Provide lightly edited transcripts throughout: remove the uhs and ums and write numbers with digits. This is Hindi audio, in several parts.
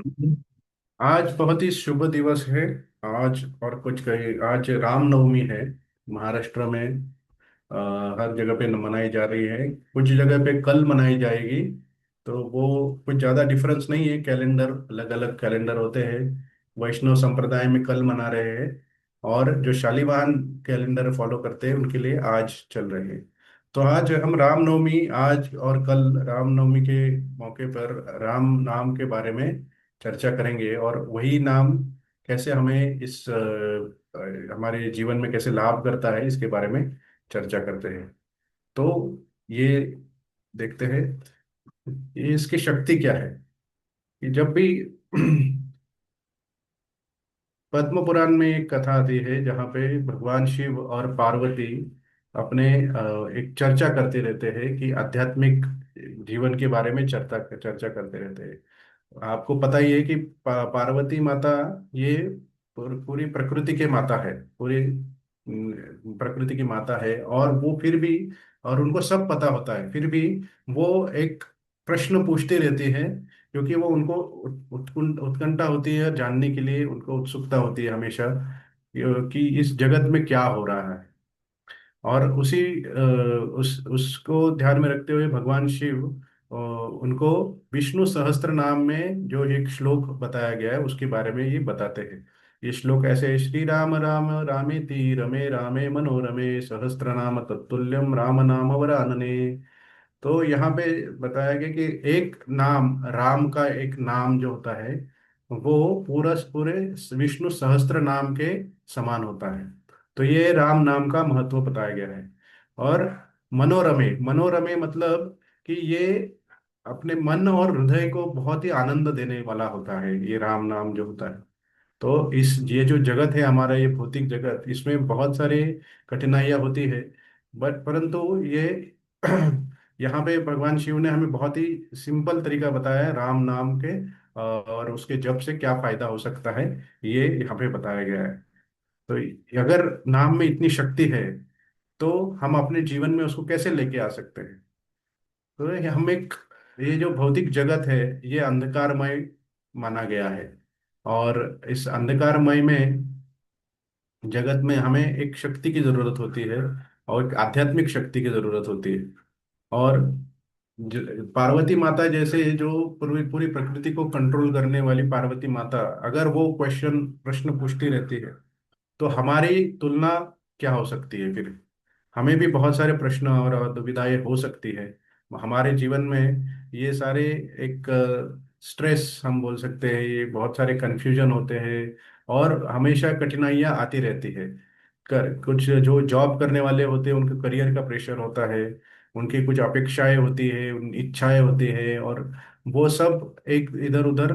आज बहुत ही शुभ दिवस है। आज और कुछ कहे, आज रामनवमी है। महाराष्ट्र में अ, हर जगह पे मनाई जा रही है। कुछ जगह पे कल मनाई जाएगी। तो वो कुछ ज़्यादा डिफरेंस नहीं है, कैलेंडर अलग अलग कैलेंडर होते हैं। वैष्णव संप्रदाय में कल मना रहे हैं, और जो शालीवाहन कैलेंडर फॉलो करते हैं उनके लिए आज चल रहे हैं। तो आज हम रामनवमी, आज और कल रामनवमी के मौके पर राम नाम के बारे में चर्चा करेंगे, और वही नाम कैसे हमें हमारे जीवन में कैसे लाभ करता है इसके बारे में चर्चा करते हैं। तो ये देखते हैं ये इसकी शक्ति क्या है। कि जब भी पद्म पुराण में एक कथा आती है जहाँ पे भगवान शिव और पार्वती अपने एक चर्चा करते रहते हैं कि आध्यात्मिक जीवन के बारे में चर्चा चर्चा करते रहते हैं। आपको पता ही है कि पार्वती माता ये पूरी प्रकृति के माता है, पूरी प्रकृति की माता है। और वो फिर भी, और उनको सब पता होता है, फिर भी वो एक प्रश्न पूछती रहती है, क्योंकि वो उनको उत्कंठा होती है जानने के लिए, उनको उत्सुकता होती है हमेशा कि इस जगत में क्या हो रहा है। और उसको ध्यान में रखते हुए भगवान शिव उनको विष्णु सहस्त्र नाम में जो एक श्लोक बताया गया है उसके बारे में ये बताते हैं। ये श्लोक ऐसे है, श्री राम राम रामेति रमे रामे मनोरमे सहस्त्र नाम तत्तुल्यम राम नाम वरानने। तो यहाँ पे बताया गया कि एक नाम, राम का एक नाम जो होता है वो पूरा पूरे विष्णु सहस्त्र नाम के समान होता है। तो ये राम नाम का महत्व बताया गया है। और मनोरमे, मनोरमे मतलब कि ये अपने मन और हृदय को बहुत ही आनंद देने वाला होता है, ये राम नाम जो होता है। तो इस ये जो जगत है हमारा, ये भौतिक जगत, इसमें बहुत सारी कठिनाइयाँ होती है। बट परंतु ये यहाँ पे भगवान शिव ने हमें बहुत ही सिंपल तरीका बताया है राम नाम के, और उसके जप से क्या फायदा हो सकता है ये यहाँ पे बताया गया है। तो अगर नाम में इतनी शक्ति है तो हम अपने जीवन में उसको कैसे लेके आ सकते हैं। तो ये जो भौतिक जगत है ये अंधकारमय माना गया है। और इस अंधकारमय में जगत में हमें एक शक्ति की जरूरत होती है, और एक आध्यात्मिक शक्ति की जरूरत होती है। और पार्वती माता जैसे जो पूरी पूरी प्रकृति को कंट्रोल करने वाली पार्वती माता, अगर वो प्रश्न पूछती रहती है तो हमारी तुलना क्या हो सकती है फिर। हमें भी बहुत सारे प्रश्न और दुविधाएं हो सकती है हमारे जीवन में। ये सारे एक स्ट्रेस हम बोल सकते हैं, ये बहुत सारे कन्फ्यूजन होते हैं, और हमेशा कठिनाइयाँ आती रहती है। कुछ जो जॉब करने वाले होते हैं उनके करियर का प्रेशर होता है, उनकी कुछ अपेक्षाएं होती है, इच्छाएं होती है, और वो सब एक इधर उधर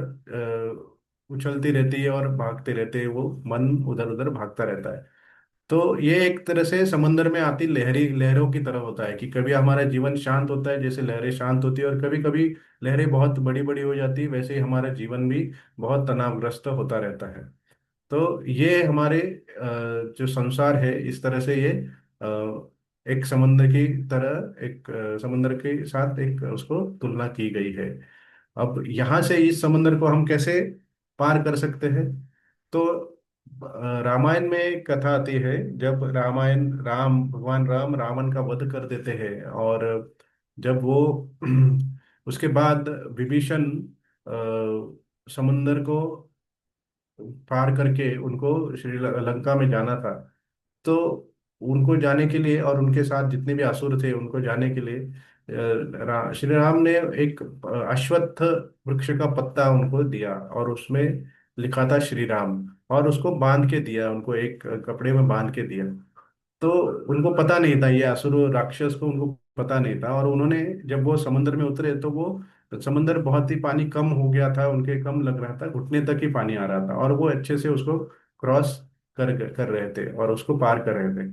उछलती रहती है और भागते रहते हैं, वो मन उधर उधर भागता रहता है। तो ये एक तरह से समंदर में आती लहरी लहरों की तरह होता है कि कभी हमारा जीवन शांत होता है जैसे लहरें शांत होती है, और कभी कभी लहरें बहुत बड़ी बड़ी हो जाती है, वैसे ही हमारा जीवन भी बहुत तनावग्रस्त होता रहता है। तो ये हमारे जो संसार है इस तरह से ये एक समंदर की तरह, एक समंदर के साथ एक उसको तुलना की गई है। अब यहाँ से इस समंदर को हम कैसे पार कर सकते हैं। तो रामायण में एक कथा आती है, जब भगवान राम रावण का वध कर देते हैं, और जब वो उसके बाद विभीषण समुंदर को पार करके उनको लंका में जाना था। तो उनको जाने के लिए और उनके साथ जितने भी असुर थे उनको जाने के लिए श्री राम ने एक अश्वत्थ वृक्ष का पत्ता उनको दिया, और उसमें लिखा था श्री राम, और उसको बांध के दिया, उनको एक कपड़े में बांध के दिया। तो उनको पता नहीं था, ये असुर राक्षस को उनको पता नहीं था। और उन्होंने जब वो समुद्र में उतरे तो वो समुद्र बहुत ही पानी कम हो गया था, उनके कम लग रहा था, घुटने तक ही पानी आ रहा था, और वो अच्छे से उसको क्रॉस कर कर रहे थे और उसको पार कर रहे थे।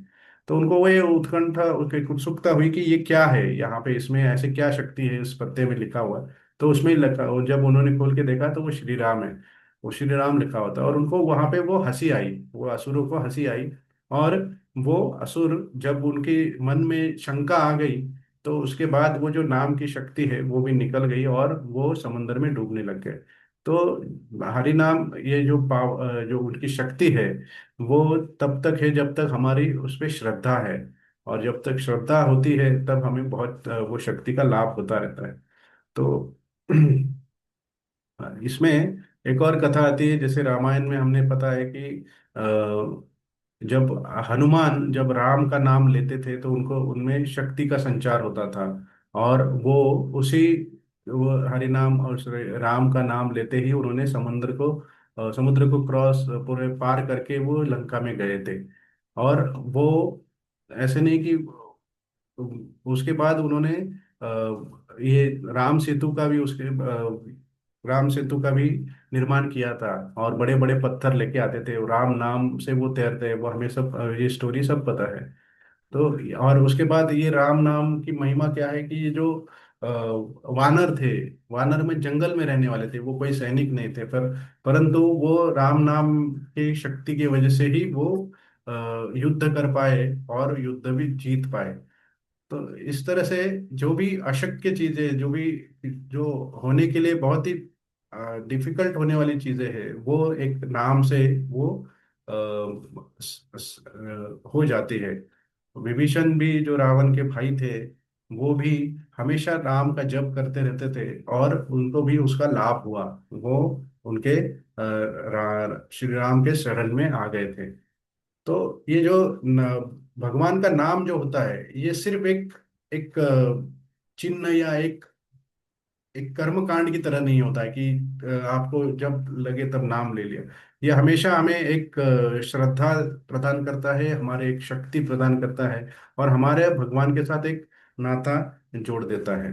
तो उनको वो ये उत्कंठा, उसकी उत्सुकता हुई कि ये क्या है यहाँ पे, इसमें ऐसे क्या शक्ति है इस पत्ते में लिखा हुआ। तो उसमें लिखा, और जब उन्होंने खोल के देखा तो वो श्री राम है, वो श्री राम लिखा होता है। और उनको वहां पे वो हंसी आई, वो असुरों को हंसी आई। और वो असुर, जब उनके मन में शंका आ गई, तो उसके बाद वो जो नाम की शक्ति है वो भी निकल गई और वो समंदर में डूबने लग गए। तो हरि नाम ये जो जो उनकी शक्ति है, वो तब तक है जब तक हमारी उस पर श्रद्धा है। और जब तक श्रद्धा होती है तब हमें बहुत वो शक्ति का लाभ होता रहता है। तो इसमें एक और कथा आती है, जैसे रामायण में हमने पता है कि जब हनुमान जब राम का नाम लेते थे तो उनको उनमें शक्ति का संचार होता था। और वो उसी वो हरि नाम और राम का नाम लेते ही उन्होंने समुद्र को क्रॉस पूरे पार करके वो लंका में गए थे। और वो ऐसे नहीं कि उसके बाद उन्होंने ये राम सेतु का भी निर्माण किया था। और बड़े बड़े पत्थर लेके आते थे, राम नाम से वो तैरते हैं, वो हमें सब ये स्टोरी सब पता है। तो और उसके बाद ये राम नाम की महिमा क्या है कि ये जो वानर थे, वानर में जंगल में रहने वाले थे, वो कोई सैनिक नहीं थे, परंतु वो राम नाम की शक्ति की वजह से ही वो युद्ध कर पाए और युद्ध भी जीत पाए। तो इस तरह से जो भी अशक्य चीजें, जो होने के लिए बहुत ही डिफिकल्ट होने वाली चीजें हैं, वो एक नाम से वो हो जाती है। विभीषण भी जो रावण के भाई थे, वो भी हमेशा राम का जप करते रहते थे और उनको भी उसका लाभ हुआ। वो उनके श्री राम के शरण में आ गए थे। तो ये जो भगवान का नाम जो होता है, ये सिर्फ एक एक चिन्ह या एक एक कर्म कांड की तरह नहीं होता है कि आपको जब लगे तब नाम ले लिया। ये हमेशा हमें एक श्रद्धा प्रदान करता है, हमारे एक शक्ति प्रदान करता है, और हमारे भगवान के साथ एक नाता जोड़ देता है।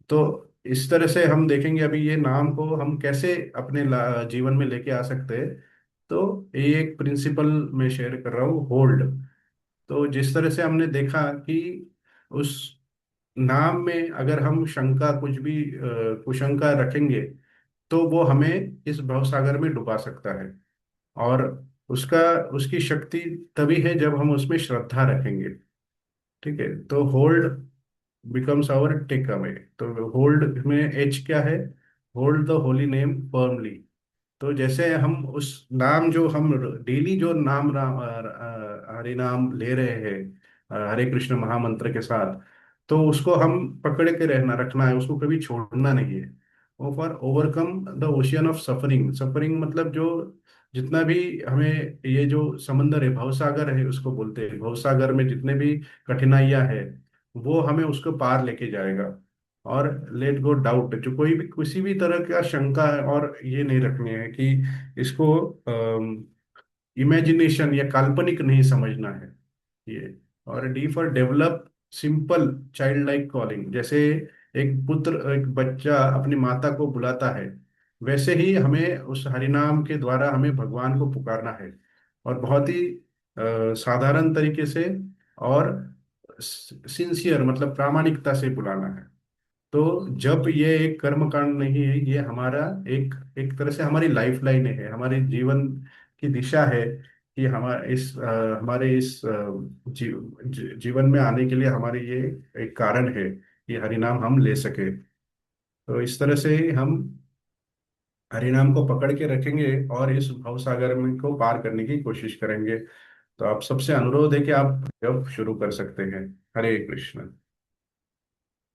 तो इस तरह से हम देखेंगे अभी ये नाम को हम कैसे अपने जीवन में लेके आ सकते हैं। तो ये एक प्रिंसिपल मैं शेयर कर रहा हूँ, होल्ड। तो जिस तरह से हमने देखा कि उस नाम में अगर हम शंका कुछ भी कुशंका रखेंगे, तो वो हमें इस भवसागर में डुबा सकता है। और उसका उसकी शक्ति तभी है जब हम उसमें श्रद्धा रखेंगे। ठीक है, तो hold becomes our takeaway. तो होल्ड में एच क्या है? Hold the holy name firmly. तो जैसे हम उस नाम जो हम डेली जो नाम हरि नाम ले रहे हैं हरे कृष्ण महामंत्र के साथ, तो उसको हम पकड़ के रहना रखना है, उसको कभी छोड़ना नहीं है। For overcome the ocean of suffering, suffering मतलब जो जितना भी हमें ये जो समंदर है, भवसागर है उसको बोलते हैं, भवसागर में जितने भी कठिनाइयां हैं, वो हमें उसको पार लेके जाएगा। और लेट गो डाउट, जो कोई भी किसी भी तरह का शंका है, और ये नहीं रखनी है कि इसको इमेजिनेशन या काल्पनिक नहीं समझना है ये। और D for develop simple child like calling. जैसे एक बच्चा अपनी माता को बुलाता है, वैसे ही हमें उस हरिनाम के द्वारा हमें भगवान को पुकारना है। और बहुत ही साधारण तरीके से और सिंसियर मतलब प्रामाणिकता से बुलाना है। तो जब ये एक कर्म कांड नहीं है, ये हमारा एक एक तरह से हमारी लाइफ लाइन है, हमारे जीवन की दिशा है कि हमारे इस जीवन में आने के लिए हमारे ये एक कारण है कि हरिनाम हम ले सके। तो इस तरह से हम हरिनाम को पकड़ के रखेंगे और इस भवसागर में को पार करने की कोशिश करेंगे। तो आप सबसे अनुरोध है कि आप जब शुरू कर सकते हैं। हरे कृष्ण।